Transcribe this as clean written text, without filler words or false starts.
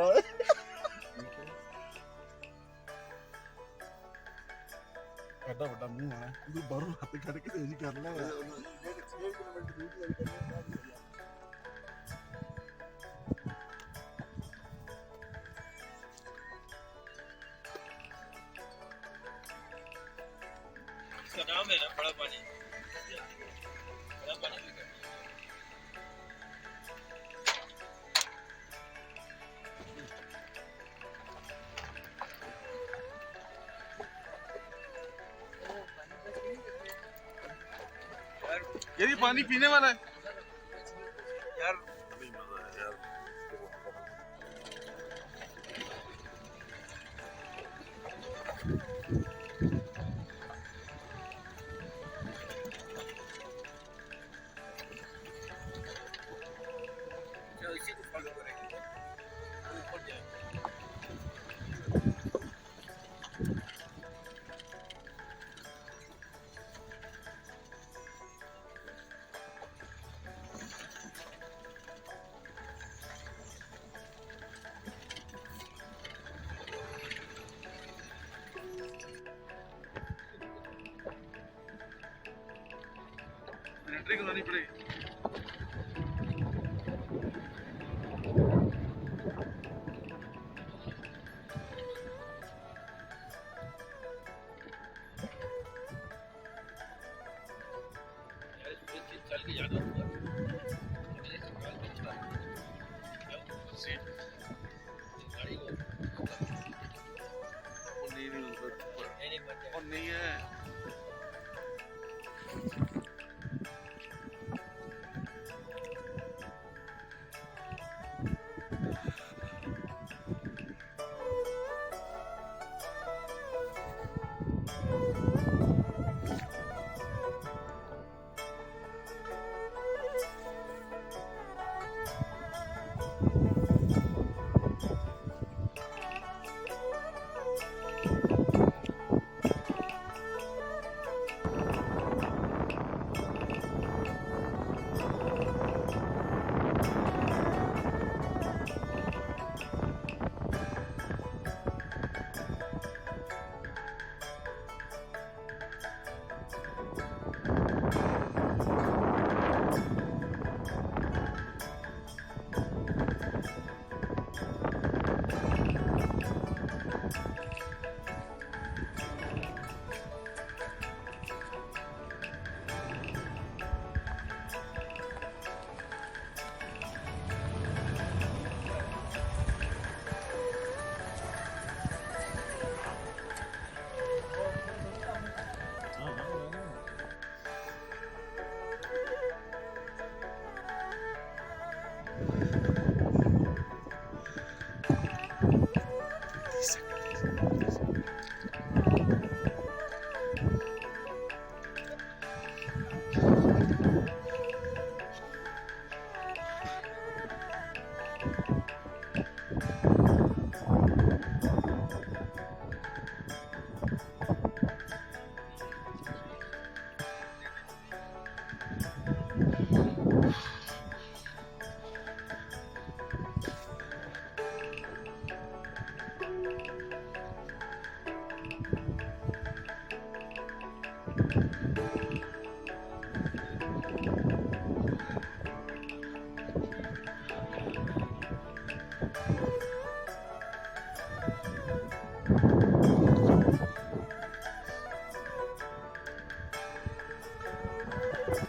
घाटा है। घाटा बड़ा मुंह है तू बाहरों हाथ खड़ के तेजी कर ले 6 किलोमीटर दूर चल इसका नाम है ना बड़ा पानी ये पानी पीने वाला है यार नहीं मजा है यार चलो इसी को फॉलो करेंगे ऊपर जाए एंट्री करानी पड़ेगी चल के जाना होगा नहीं नहीं नहीं और नहीं है